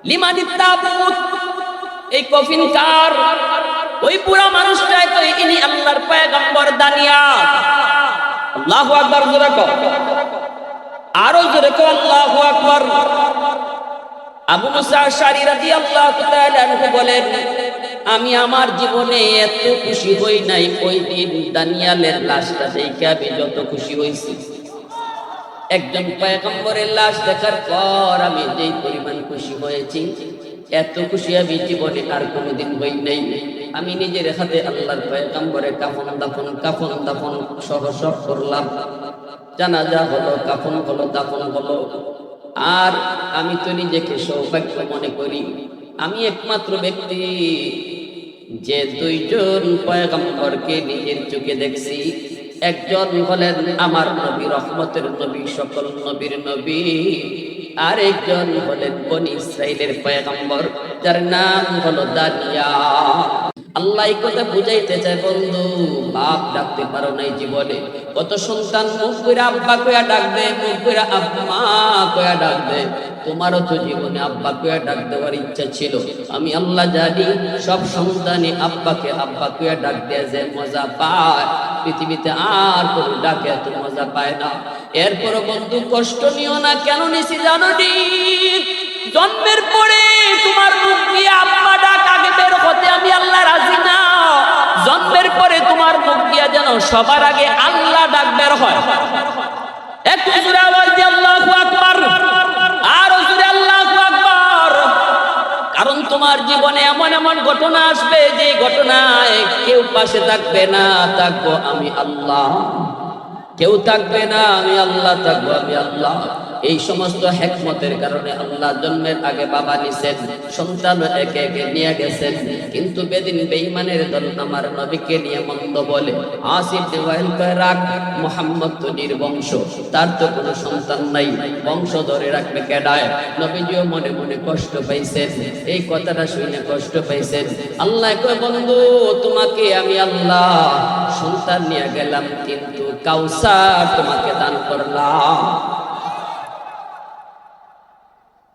লিমানিত তাবুত, এই কফিন কার? ওই পুরা মানুষটাই তো ইনি আল্লাহর পয়গম্বর দানিয়াল। আল্লাহু আকবার জোরে কও, আরো জোরে কও আল্লাহু আকবার। আবু মুসা আশআরী রাদিয়াল্লাহু তাআলা আনহু বলেন, আমি আমার জীবনে এত খুশি হই নাই ওই দিন দানিয়ালের লাশটা দেখে আমি যত খুশি হইছি। একজন পয়গম্বরের লাশ দেখার পর আমি যেই পরিমাণ খুশি হয়েছি, এত খুশি আমি জীবনে আর কোনোদিন হই নাই। আমি নিজের হাতে আল্লাহর পয়গম্বরের কাফন দাফন সহ সব করলাম। জানাজা হলো, কাফন হলো, দাফন হলো। আর আমি তো নিজেকে সৌভাগ্য মনে করি, আমি একমাত্র ব্যক্তি যে দুইজন পয়গম্বরকে নিজের চোখে দেখছি। একজন হলেন আমার নবী, রহমতের নবী, সকল নবীর নবী। আর একজন হলেন বনি ইসরাইলের পয়গম্বর, যার নাম হলো দানিয়াল। আল্লাহ এই কথা বুঝাইতে চায়, বন্ধু বাপ ডাকতে পারো নাই জীবনে, কত সন্তান মুখ করে আব্বা কয়া ডাক দে, মুখ করে আম্মা কয়া ডাক দে। তোমারও তো জীবনে আব্বা কয়া ডাক দেওয়ার ইচ্ছা ছিল। আমি আল্লাহ জানি সব সন্তানই আব্বাকে আব্বা কয়া ডাক দেয় যে মজা পায়, পৃথিবীতে আর কোনো ডাকে এত মজা পায় না। এরপরও বন্ধু কষ্ট নিও না। কেন নিছি জানো নি? জন্মের পরে তোমার মুখ দিয়ে আম্মা ডাক আগে বের হতে আমি আল্লাহ রাজি না। জন্মের পরে তোমার মুখ দিয়ে যেন সবার আগে আল্লাহ ডাক বের হয়। একটু জোরে আওয়াজ দিয়ে আল্লাহু আকবার, আরো জোরে আল্লাহু আকবার। কারণ তোমার জীবনে এমন এমন ঘটনা আসবে যে ঘটনায় কেউ পাশে থাকবে না, থাকবো আমি আল্লাহ। কেউ থাকবে না, আমি আল্লাহ থাকবো, আমি আল্লাহ। এই সমস্ত হিকমতের কারণে আল্লাহ জন্মের আগে বাবা নিছেন, সন্তান একে একে নিয়ে গেছেন। কিন্তু বেদিন বেঈমানের দল আমার নবীকে নিয়ে মন্দ বলে। আসিফ দেওয়াইল কয় রাখ, মুহাম্মদ তো নির্বংশ, তার তো কোনো সন্তান নাই, বংশ ধরে রাখবে কেডায়? নবীজিও মনে মনে কষ্ট পাইছেন, এই কথাটা শুনে কষ্ট পাইছেন। আল্লাহ কয় বন্ধু তোমাকে আমি আল্লাহ সন্তান নিয়ে গেলাম, কিন্তু কাউসার তোমাকে দান করলাম।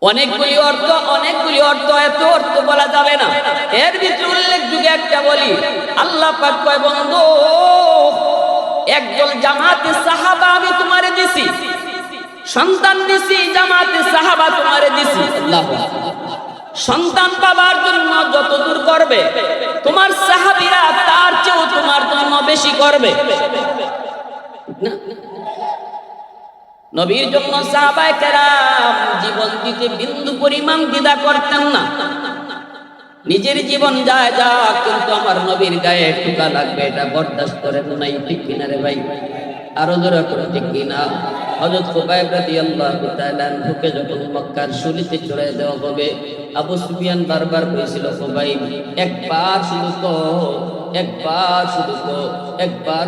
অনেকগুলি অর্থ, এত অর্থ বলা যাবে না। এর ভিতরে উল্লেখযোগ্য একটা বলি, আল্লাহ পাক কয় বন্ধু একদল জামাতে সাহাবা আমি তোমারে দিছি, সন্তান দিছি, জামাতে সাহাবা তোমারে দিছি। আল্লাহু আকবার। সন্তান বাবার জন্য যত দূর করবে, তোমার সাহাবীরা তার চেয়েও তোমার জন্য বেশি করবে না? নবীর জন্য সাহাবায়ে কেরাম জীবন দিতে বিন্দু পরিমাণ দ্বিধা করতেন না। নিজের জীবন যায় যাক, কিন্তু আমার নবীর গায়ে টুকা লাগবে এটা বরদাস্ত করেন নাই। ঠিক কিনা রে ভাই? আরো জোরে করে ঠিক কিনা? হযরত খুবাইব রাদিয়াল্লাহু তাআলা আনহুকে যখন মক্কার শুলিতে চড়াই দেওয়া হবে, আবু সুফিয়ান বারবার কইছিল, খুবাইব একবার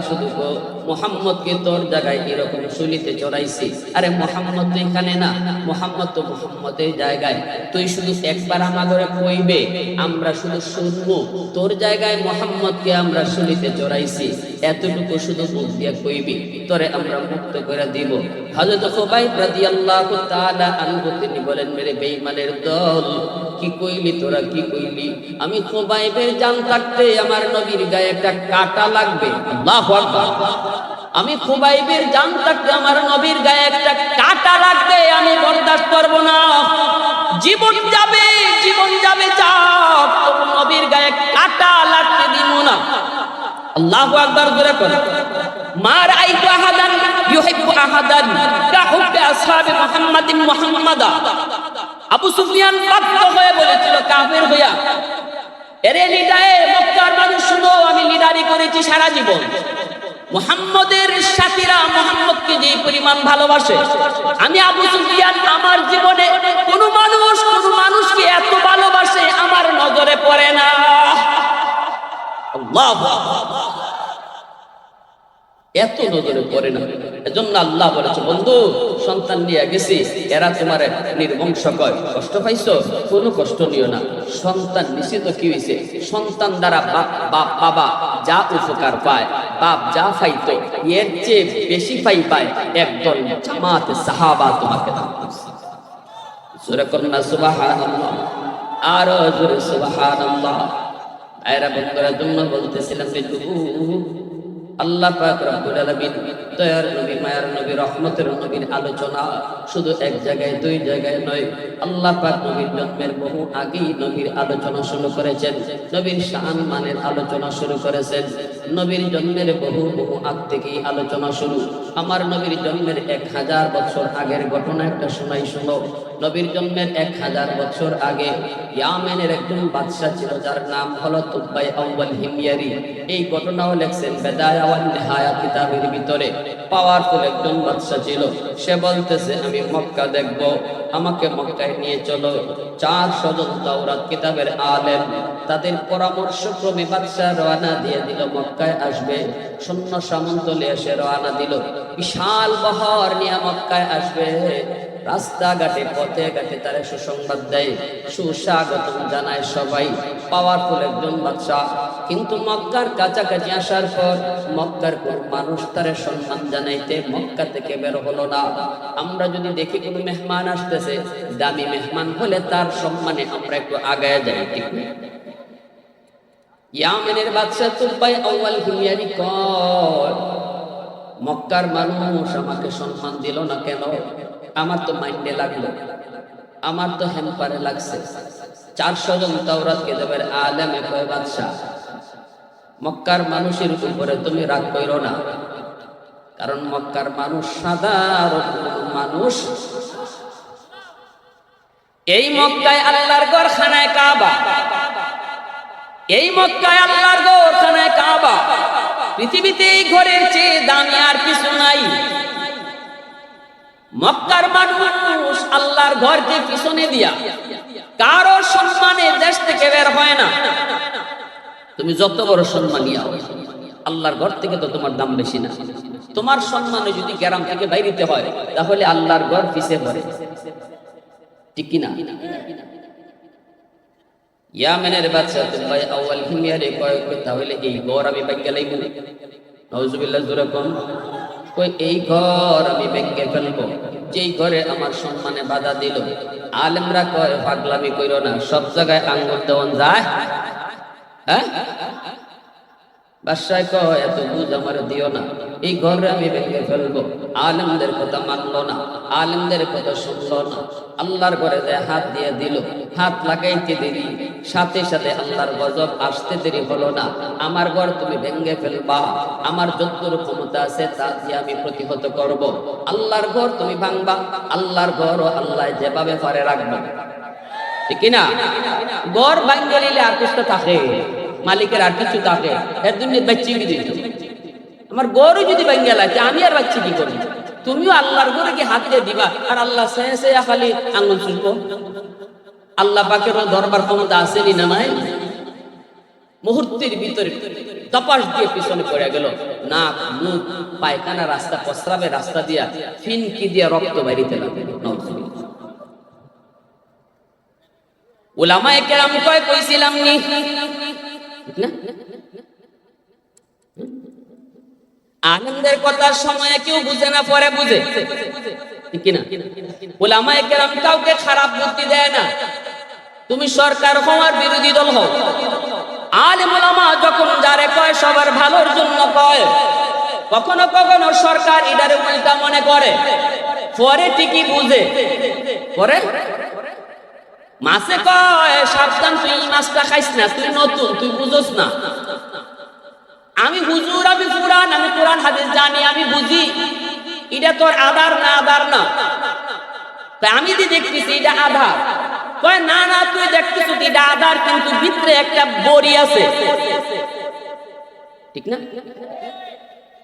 শুধু কো মুহাম্মদকে তোর জায়গায় এরকম শুলিতে চড়াইছি। আরে মুহাম্মদ তো এখানে না, মুহাম্মদ তো মুহাম্মদের জায়গায়। তুই শুধু একবার আমাগরে কইবে, আমরা শুধু শুনবো। তোর জায়গায় মুহাম্মদকে আমরা শুলিতে চড়াইছি, এতটুকু শুধু মুখ দিয়ে কইবি, তোরে আমরা মুক্ত করে দিব। হযরত খুবাইব রাদিয়াল্লাহু তাআলা আনহু তিনি বলেন, মেরে বেঈমানের দল, কি কইলি তোরা, কি কইলি? আমি খুবাইবের জান থাকতে আমার নবীর গায়ে একটা কাঁটা লাগবে। আল্লাহু আকবার। আমি খুবাইবের জান থাকতে আমার নবীর গায়ে একটা কাঁটা লাগবে, আমি বরদাস্ত করব না। জীবন যাবে চাপ, তবু নবীর গায়ে কাঁটা লাগতে দিব না। আল্লাহু আকবার জোরে করে। মা রাআইতু আহাদান ইউহিব্বু আহাদান কাহুব্বি আসহাবি মুহাম্মাদিন মুহাম্মাদা। আবু সুফিয়ান বাধ্য হয়ে বলেছিল কাফের হইয়া, এরে লিডারে মক্কার মানুষ শুনো, আমি লিডারি করেছি সারা জীবন। মুহাম্মদের সাথীরা মুহাম্মদকে যে পরিমাণ ভালোবাসে, আমি আবু সুফিয়ান আমার জীবনে কোন মানুষকে এত ভালোবাসে আমার নজরে পড়ে না। আল্লাহু আকবার। এত নজরে পড়ে না। এজন্য আল্লাহ বলেছে, বন্ধু সন্তান নিয়ে গেছি, এরা তোমার নির্বংশ কয়, কষ্ট পাইছো? কোনো কষ্ট নিও না। সন্তান নিছি তো কি হয়েছে? সন্তান দ্বারা বাবা যা উপকার পায়, বাপ যা পাইতো এর চেয়ে বেশি পায় একদল জামাতে সাহাবা তোমাকে দান করছে। সূরা কন্যা সুবহানাল্লাহ। আরো জোরে সুবহানাল্লাহ। আয়রা বন্ধুরা জন্য বলতেছিলাম যে আল্লাহ পাক রব্বুল আলামিন দয়ার নবী মায়ার নবী রহমতের নবীর আলোচনা শুধু এক জায়গায় দুই জায়গায় নয়, আল্লাহ পাক নবীর জন্মের বহু আগেই নবীর আলোচনা শুরু করেছেন, নবীর শান মানের আলোচনা শুরু করেছেন। নবীর জন্মের বহু আগ থেকেই আলোচনা শুরু। আমার নবীর জন্মের 1000 বছর আগের ঘটনা একটা শোনাই শুনো। নবীর জন্মের 1000 বছর আগে ইয়ামেনের একজন বাদশা ছিল, যার নাম হলো তুবাই আউয়াল হিময়ারি। এই ঘটনাও লেখছেন বেদায়া ওয়ান নিহায়া কিতাবের ভিতরে। পাওয়ারফুল একজন বাদশা ছিল। সে বলতেছে আমি মক্কা দেখব, আমাকে মক্কায় নিয়ে চলো। 400 জন তাওরাত কিতাবের আলেম, তাদের পরামর্শক্রমে বাদশা রওনা দিয়ে দিল মক্কায় আসবে। সৈন্য সামন্ত নিয়ে এসে রওনা দিল, বিশাল বহর নিয়ে মক্কায় আসবে। রাস্তাঘাটে পথে ঘাটে তারা সুসংবাদ দেয়, সুস্বাগতম জানায় সবাই। পাওয়ারফুল একজন বাদশা। কিন্তু মক্কার কাছাকাছি আসার পর মক্কার কোন মানুষ তারে সম্মান জানাইতে মক্কা থেকে বের হলো না। আমরা যদি দেখি কোনো মেহমান আসতেছে, দামি মেহমান হলে তার সম্মানে আমরা একটু আগায় যাই, ঠিক না? ইয়ামেনের বাদশা তুবাই আউয়াল হিময়ারি কয়, মক্কার মানুষ আমাকে সম্মান দিল না কেন? আমার তো মাইন্ডে লাগলো, আমার তো হ্যাম্পারে লাগছে। 400 জন তাওরাত কিতাবের আলেমে কয় বাদশা, মক্কার মানুষের উপরে তুমি রাগ কইরো না, কারণ মক্কার মানুষ সাধারণ মানুষ। এই মক্কায় আল্লাহর ঘর খানায় কাবা, এই মক্কায় আল্লাহর ঘর খানায় কাবা। পৃথিবীতে এই ঘরের চেয়ে দামি আর কিছু নাই। মক্কার মানুষ আল্লাহর ঘরকে পিছনে দিয়া কারো সম্মানে দেশ থেকে বের হয় না। তুমি যত বড় সম্মানিয়া আল্লাহর ঘর থেকে তো তোমার দাম বেশি না। তোমার সম্মানে যদি গ্রাম থেকে বাইরেতে হয় তাহলে আল্লাহর ঘর পিছে পড়ে, ঠিক কি না? ইয়ামেনের বাদশা তুবাই আউয়াল হিময়ারি কয়, তাহলে এই ঘর আমি ভেঙে লাইব? নাউজুবিল্লাহ জোরে কোন। কই এই ঘর আমি ভেঙে ফেলবো, যেই ঘরে আমার সম্মানে বাধা দিল। আলেমরা কয় পাগলামি কইরো না, সব জায়গায় আঙ্গুল দেওয়ান যায়? হ্যাঁ, বাদশাহ কয় এত বুঝ আমার দিও না, এই ঘরে আমি ভেঙে ফেলবো। আলেমদের কথা মানলো না, আলেমদের কথা শুনলো না। আল্লাহর ঘরে হাত দিয়ে দিল, হাত লাগাইতে দেরি, সাথে সাথে আল্লাহর গজব আসতে দেরি হলো না। আমার ঘর তুমি ভেঙে ফেলবা, আমার যতটুকু ক্ষমতা আছে তা দিয়ে আমি প্রতিহত করব। আল্লাহর ঘর তুমি ভাঙবা, আল্লাহর ঘর আল্লাহ যেভাবে পারে রাখবো, ঠিক না? ঘর ভাঙে নিলে আর কিছু থাকে, মালিকের আর কিছু থাকে, এর জন্য বাচ্চি কি দিত? আমার গরু যদি ভেঙে লাগে আমি আর বাচ্চি কি করি? তুমিও আল্লাহর ঘরে কি হাত দিয়ে দিবা আর আল্লাহ সে খালি আঙ্গুল চুলবো? আল্লাহ পাকের দরবার ক্ষমতা আসেনি না নাই? মুহূর্তের ভিতরে তপাস দিয়ে পিছনে পড়ে গেল, নাক মুখ পায়খানা রাস্তা প্রস্রাবের রাস্তা দিয়া ফিনকি দিয়া রক্ত বাইরিতে লাগলো। উলামায়ে কেরাম কয় কইছিলাম নি, ঠিক না? আলেমদের কথার সময়ে কেউ বুঝে না, পরে বুঝে, ঠিক না? উলামায়ে কেরাম কাউকে খারাপ বুদ্ধি দেয় না। তুমি সরকার হওয়ার বিরোধী দল হও, আলেম উলামা যখন যারে কয় সবার ভালোর জন্য কয়। কখনো কখনো সরকার এটারে উল্টা মনে করে, পরে ঠিকই বুঝে। পরে মাছে কয় সাবধান, তুই এই মাছটা খাইস না, তুই নতুন, তুই বুঝোস না। আমি হুজুর, আমি পুরান, আমি কোরআন হাদিস জানি, আমি বুঝি এটা তোর আধার না, আধার না। তাই আমি যে দেখতেছি এটা আধার। কয় না না, তুই দেখতেছ এটা আধার, কিন্তু ভিতরে একটা বড়ি আছে, ঠিক না?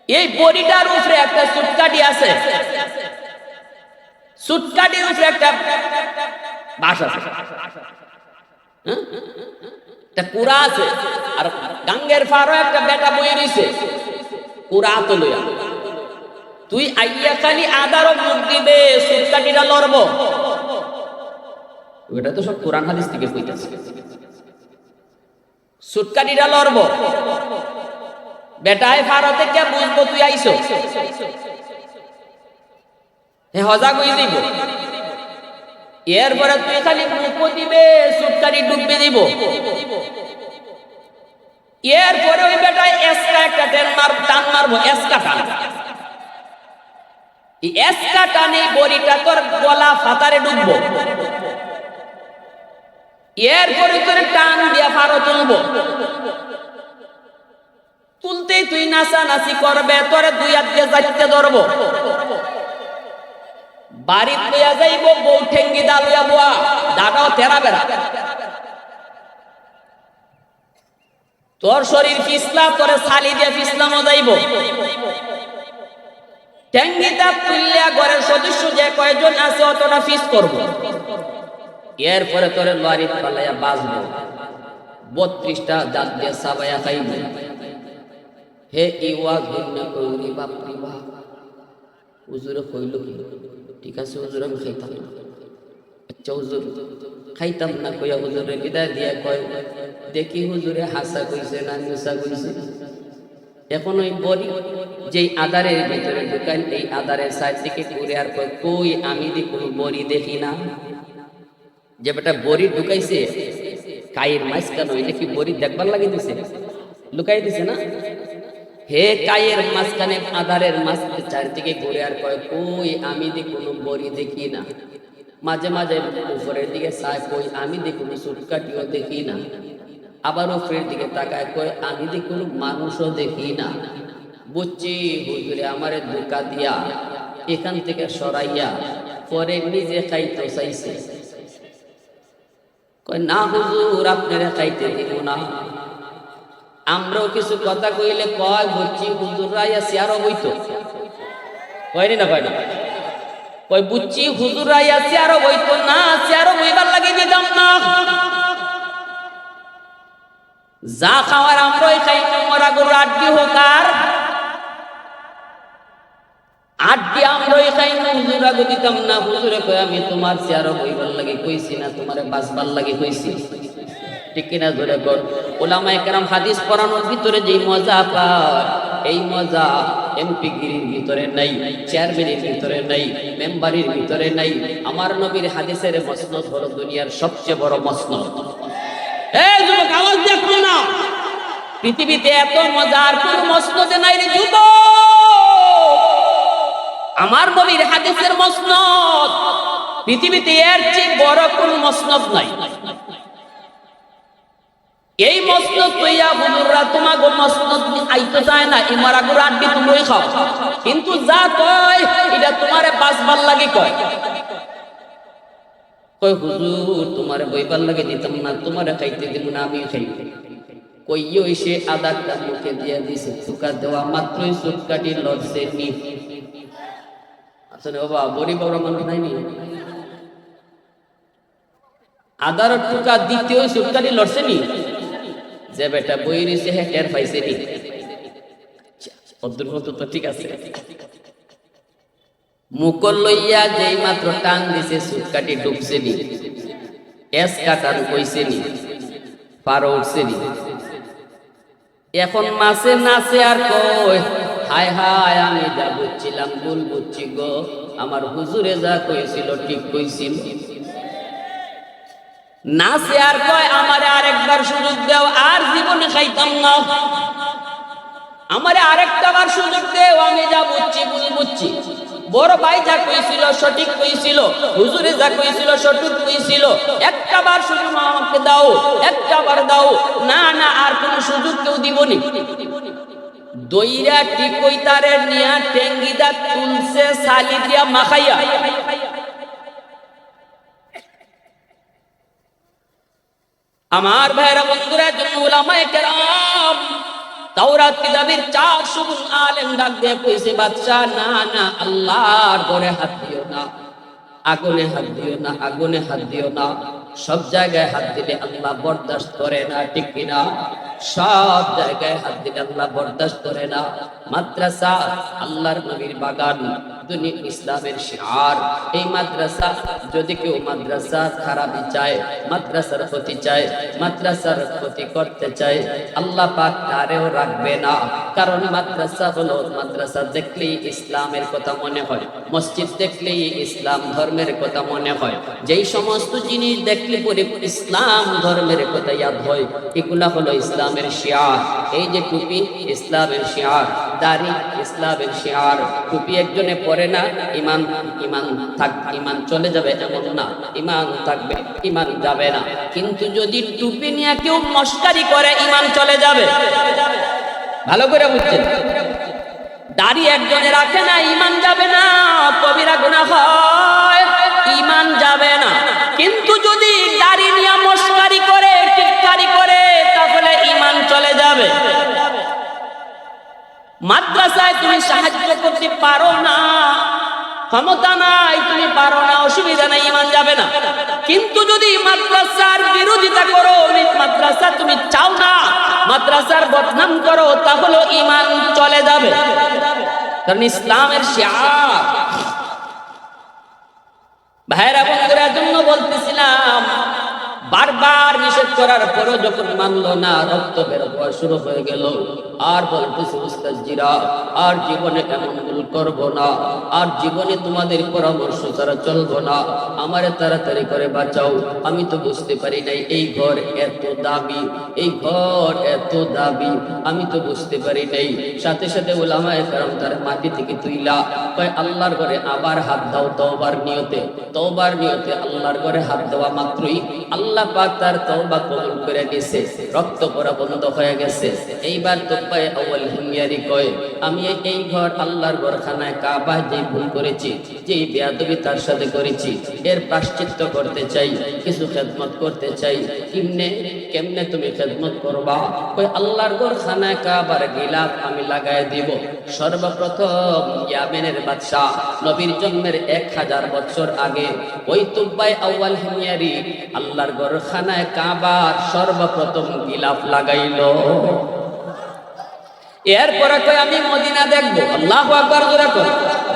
এই বড়িটার উপরে একটা সুটকাটি আছে, সুটকাটির উপরে একটা বাস আছে, একটা কুড়া আছে। আর গাঙ্গের ফারো একটা বেটা বই রইছে, কুড়া তো লইয়া তুই আইয়া খালি আদারও মুখ দিবে, সুটকাটিটা লড়ব। ওটা তো সব কোরআন হাদিস থেকে কইতাছে। সুটকাটিটা লড়ব, বেটায় ফারো থেকে বুঝবো তুই আইছো, হে হজা কই দিব। এরপরে তুই খালি মুখ দিবে, সুটকা সুটকাটি ডুববে দিব। এরপরে ওই বেটায় এসকা একটা টান মারবো, এসকা টান। এসকা টানে বড়িটা তোর গলা ফাতারে ডুববো। এরপরে তোর টান দিয়ে ফারো তুলবো। তুলতেই তুই নাচানাচি করবে, তোরে দুই হাত দিয়ে যাইতে ধরবো। বাড়ি লইয়া যাইব, বউ ঠেঙ্গি দা লইয়া বোয়া, দাটাও তেরা বেড়া। তোর শরীর পিছলা, তোরে ছালি দিয়ে পিছলামও যাইব। ঠেঙ্গিটা তুললিয়া ঘরের সদস্য যে কয়জন আছে অতটা ফিস করব। এরপরে তোরে লরি পালাইয়া বাজবো, 32টা দাঁত দিয়ে সাবাইয়া খাইব। হে ইওয়া ঘন্না কৌরি বাপরি বাপ, হুজুরে কইল কি? ঠিক আছে হুজুর, আমি খাইতাম না। আচ্ছা হুজুর, খাইতাম না কইয়া হুজুরে বিদায় দিয়া কয়, দেখি হুজুরে হাসা কইছে না মিশা কইছে। এখন ওই বড়ি যেই আদারের ভিতরে ঢুকান, এই আদারের সাইড থেকে ঘুরে আর কয়, কই আমি দি কোনো বড়ি দেখি না। যে বেটা বড়ি ঢুকাইছে কায়ের মাঝখানে, ওইটা কি বড়ি দেখবার লাগিয়ে দিছে? লুকাই দিছে না? হে কায়ের মাঝখানে আদারের মাঝখানে চারিদিকে ঘুরে আর কয়, কই আমি দি কোনো বড়ি দেখি না। মাঝে মাঝে উপরের দিকে চায়, কই আমি দি কোনো সুটকাটিও দেখি না। আবার উপরের দিকে তাকায়, কয় আমি দি কোনো মানুষও দেখি না। বুঝছি হুজুরে আমারে ধোঁকা দিয়া এখান থেকে সরাইয়া পরে নিজে খাইতে চাইছে। কয় না হুজুর, আপনারা খাইতে দিব না। আমরাও কিছু কথা কইলে কয়, বুঝছি হুজুররা চেয়ারও বইতো। কয়নি না? কয় না? কয় বুঝছি হুজুররা চেয়ারও বইতো না, চেয়ারও বইবার লাগিয়ে দিতাম না। যা খাওয়ার আমরাই খাই, মরা গরু আড্ডি হোক আর আড্ডি আমরাই খাই, হুজুরা গো দিতাম না। হুজুরে কয় আমি তোমার চেয়ারও বইবার লাগে কইছি না, তোমারে বাঁচবার লাগে কইছি। ঠিক কিনা ধরে কর। ওলামায়ে কেরাম হাদিস পড়ানোর ভিতরে যেই মজা পায়, এই মজা এমপিগিরির ভিতরে নাই, চেয়ারম্যানের ভিতরে নাই, মেম্বারের ভিতরে নাই। আমার নবীর হাদিসের মসনদ হলো দুনিয়ার সবচেয়ে বড় মসনদ। এই যুবক আওয়াজ দেখো না, পৃথিবীতে এত মজার কোন মসনদে নাই রে যুবক। আমার নবীর হাদিসের মসনদ, পৃথিবীতে এর চেয়ে বড় কোন মসনদ নাই। এই মসনদ তৈয়া হুজুররা তোমাগো মসনদ আইতে চায় না, ইমারা গুড় আড্ডি তুমিই খাও, কিন্তু যা কয় এটা তোমারে বাঁচবার লাগে কয়। কয় হুজুর তোমারে বইবার লাগে দিতাম না, তোমারে খাইতে দিব না, আমি খাইব। কইও এসে আদারটা মুখে দিয়ে দিছে, চুকা দেওয়া মাত্রই চুটকাটি লড়ছে নি। আসলে বাবা বড়ি বড় মানুষ নাইনি, আদার টুকা দ্বিতীয় চুটকাটি লড়ছে নি। যে বেটা বই রয়েছে হ্যাঁ টের পাইছে নি। অদ্ভুত তো ঠিক আছে। মুকল লইয়া যেই মাত্র টান দিছে চুটকাটি ডুবছে নি, এসকা টান কইছে নি, পারো উঠছে নি। এখন মাসে নাচে আর কয়, হায় হায় আমি যা বুঝছিলাম ভুল বুঝছি গো, আমার হুজুরে যা কইছিল ঠিক কইছিল। নাচে আর কয় আমারে আরেকবার সুযোগ দাও, আর জীবনে খাইতাম না। আমারে আরেকটা বার সুযোগ দেও, আমি যা বুঝছি ভুল বুঝছি। বড় ভাই যা কইছিল সঠিক কইছিল, হুজুরে যা কইছিল সঠিক কইছিল। একটা বার সুযোগ আমাকে দাও, একটা বার দাও। না না, আর কোন সুযোগ কেউ দিবনি। দইরা টিকই তারে নিয়া টেঙ্গিদা তুলছে সালি দিয়া মাখাইয়া। আমার ভাইরা বন্ধুরা, জন্য উলামায়ে কেরাম তাওরাত কিতাবের 400 গুণ আলেম ডাক দিয়ে কইছে, বাদশা না না, আল্লাহর ঘরে হাত দিও না, আগুনে হাত দিও না, আগুনে হাত দিও না। সব জায়গায় হাত দিলে আল্লাহ বরদাস্ত করে না, ঠিক কিনা? সব জায়গায় হাত দিলে আল্লাহ বরদাস্ত করে না। মাদ্রাসা আল্লাহর নবীর বাগান, দুনিয়া ইসলামের শিআর। এই মাদ্রাসা যদি কেউ মাদ্রাসা খারাপি চায়, মাদ্রাসার ক্ষতি চায়, মাদ্রাসার ক্ষতি করতে চায়, আল্লাহ পাক তারেও রাখবে না। কারণ মাদ্রাসা হলো, মাদ্রাসা দেখলেই ইসলামের কথা মনে হয়, মসজিদ দেখলেই ইসলাম ধর্মের কথা মনে হয়। যেই সমস্ত জিনিস দেখলে পরে ইসলাম ধর্মের কথা ইয়াদ হয়, এগুলা হলো ইসলামের শিআর। এই যে টুপি ইসলামের শিআর, দাড়ি ইসলামের শিআর। টুপি একজনে পরে না ইমান ইমান চলে যাবে এমন না, ইমান থাকবে, ইমান যাবে না। কিন্তু যদি টুপি নিয়ে কেউ মস্কারি করে ইমান চলে যাবে। ভালো করে বুঝছেন? দাড়ি একজনে রাখে না ইমান যাবে না, কবিরা গুনাহ হয়, ইমান যাবে না। কিন্তু যদি দাড়ি নিয়ে মস্কারি করে, টিটকারি করে, তাহলে ইমান চলে যাবে। মাদ্রাসায় তুমি সাহায্য করতে পারো না, ক্ষমতা নাই, তুমি পারো না, অসুবিধা নাই, ইমান যাবে না। কিন্তু যদি মাদ্রাসার বিরোধিতা করো, মাদ্রাসা তুমি চাও না, মাদ্রাসার বদনাম করো, তাহলে ইমান চলে যাবে। কারণ ইসলামের শিআর। ভাইরা বন্ধুরা, জন্য বলতেছিলাম, বারবার নিষেধ করার পরও যখন মানলো না, রক্ত বের হওয়া শুরু হয়ে গেল। আর বলতেছে উস্তাদজিরা, আর জীবনে এমন ভুল করবো না, আর জীবনে তোমাদের পরামর্শ ছাড়া চলবো না, আমারে তাড়াতাড়ি করে বাঁচাও। আমি তো বুঝতে পারি নাই এই ঘর এত দাবি, এই ঘর এত দাবি, আমি তো বুঝতে পারি নাই। সাথে সাথে উলামায়ে কেরাম তার মাটি থেকে তুইলা কয় আল্লাহর ঘরে আবার হাত দাও তওবার নিয়তে। তওবার নিয়তে আল্লাহর ঘরে হাত দেওয়া মাত্রই আল্লাহ পাক তার তওবা কবুল করে নিয়েছে, রক্ত পড়া বন্ধ হয়ে গেছে। এইবার তোবায়ে আউয়াল হিময়ারি কয়, আমি এই ঘর আল্লাহর ঘরখানায় কাবা যে ভুল করেছি, যে বেয়াদবি তার সাথে করেছি, এর প্রায়শ্চিত্ত করতে চাই, কিছু খেদমত করতে চাই। কেমনে তুমি খেদমত করবা? কয় আল্লাহর ঘরখানায় কাবার গিলাফ আমি লাগায় দিব। সর্বপ্রথম ইয়ামেনের বাদশাহ নবীর জন্মের 1000 বছর আগে ওই তোবায়ে আউয়াল হিময়ারি আল্লাহর ঘরখানায় কাবার সর্বপ্রথম গিলাফ লাগাইলো। এরপরে কই আমি মদিনা দেখবো। আল্লাহু আকবার জোরে কর।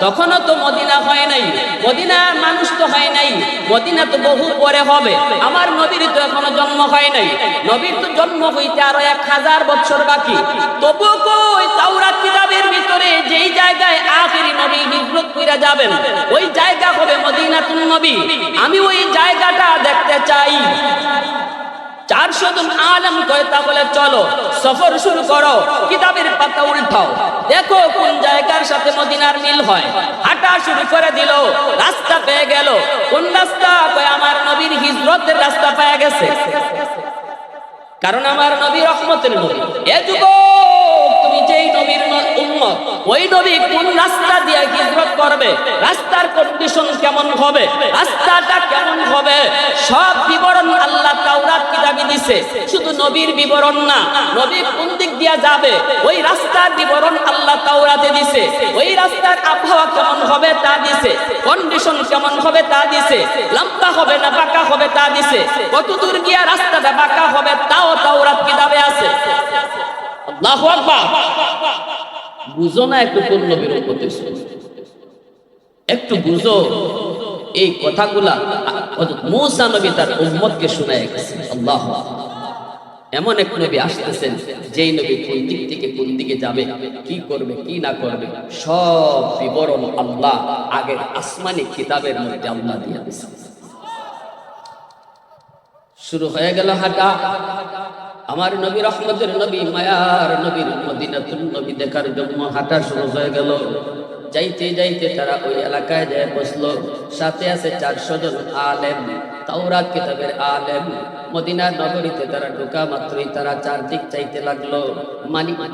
তখনও তো মদিনা হয় নাই, মদিনার মানুষ তো হয় নাই, মদিনা তো বহু পরে হবে। আমার নবীর তো এখনো জন্ম হয় নাই, নবীর তো জন্ম হইতে আরো 1000 বছর বাকি। তবু কই তাওরাত কিতাবের ভিতরে যেই জায়গায় আখিরি নবী হিজরত কইরা যাবেন, ওই জায়গা হবে মদিনাতুন নবী। আমি ওই জায়গাটা দেখতে চাই। 400 জন আলেম কয় তাহলে চলো সফর শুরু করো, কিতাবের পাতা উল্টাও, দেখো কোন জায়গার সাথে মদিনার মিল হয়। হাঁটা শুরু করে দিল, রাস্তা পেয়ে গেল। কোন রাস্তা? কয় আমার নবীর হিজরতের রাস্তা পেয়ে গেছে। কারণ আমার নবী রহমতের নবী। এ যুবক, তুমি যেই নবীর উম্মত, ওই নবী কোন রাস্তা দিয়ে হিজরত করবে, রাস্তার কন্ডিশন কেমন হবে, রাস্তাটা কেমন হবে, সব বিবরণ আল্লাহ তাওরাত কিতাবে দিয়েছে। শুধু নবীর বিবরণ না, নবী কোন দিক দিয়ে যাবে ওই রাস্তার বিবরণ আল্লাহ তাওরাতে দিয়েছে। ওই রাস্তার আবহাওয়া কেমন হবে তা দিয়েছে, কন্ডিশন কেমন হবে তা দিয়েছে, লম্বা হবে না বাঁকা হবে তা দিয়েছে, কত দূর গিয়া রাস্তাটা বাঁকা হবে তাও তাওরাত কিতাবে আছে। আল্লাহু আকবার। বুঝো না একটু কোন নবীর উম্মত, একটু বুঝো এই কথাগুলা। মুসা নবী তার উম্মতকে শোনায় গেছে। আল্লাহু আকবার। এমন এক নবী আসতেছেন, যেই নবী কোন দিক থেকে কোন দিকে যাবে, কি করবে কি না করবে, সব বিবরণ আল্লাহ আগের আসমানি কিতাবের মধ্যে আল্লাহ দিয়ে দিয়েছে। শুরু হয়ে গেল হাঁটা। আমার নবী রহমতের নবী, মায়ার নবীর মদিনাতুন নবী দেখার জন্য হাঁটা শুরু হয়ে গেল। যাইতে যাইতে তারা ওই এলাকায় যায় বসলো। সাথে আছে 400 জন আলেম, তাওরাত কিতাবের আলেম। মদিনার নগরীতে তারা ঢোকা মাত্রই তারা চারদিক চাইতে লাগলো।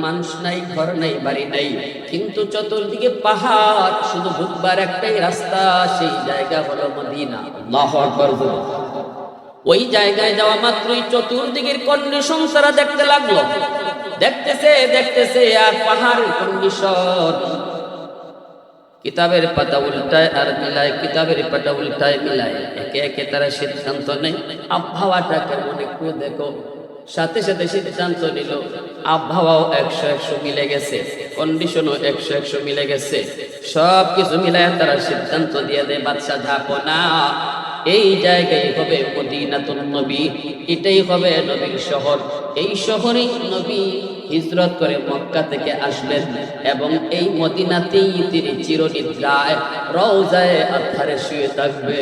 মানুষ নাই, ঘর নাই, বাড়ি নাই, কিন্তু চতুর্দিকে পাহাড়, শুধু ঢুকবার একটাই রাস্তা, সেই জায়গা হলো মদিনা। আল্লাহু আকবার। ওই জায়গায় যাওয়া মাত্রই চতুর্দিকের কন্ডিশন তারা দেখতে লাগলো। দেখতেছে আর পাহাড়ের কন্ডিশন। কিতাবের পাতা উল্টায় আর মিলায়, কিতাবের পাতা উল্টায় মিলায়, একে একে তারা সিদ্ধান্ত নেয় আবহাওয়াটা কেমন একটু দেখো। সাথে সাথে সিদ্ধান্ত নিল, আবহাওয়াও 100-100 মিলে গেছে, কন্ডিশনও 100-100 মিলে গেছে, সব কিছু মিলায় তারা সিদ্ধান্ত দিয়ে দেয়, বাদশাহ যাবো না, এই জায়গায় হবে মদিনাতুন নবী, এটাই হবে নবীর শহর, এই শহরেই নবী হিজরত করে মক্কা থেকে আসবেন এবং এই মদিনাতেই তিনি চিরনিদ্রায় রওজায়ে আতহারে শুয়ে থাকবে।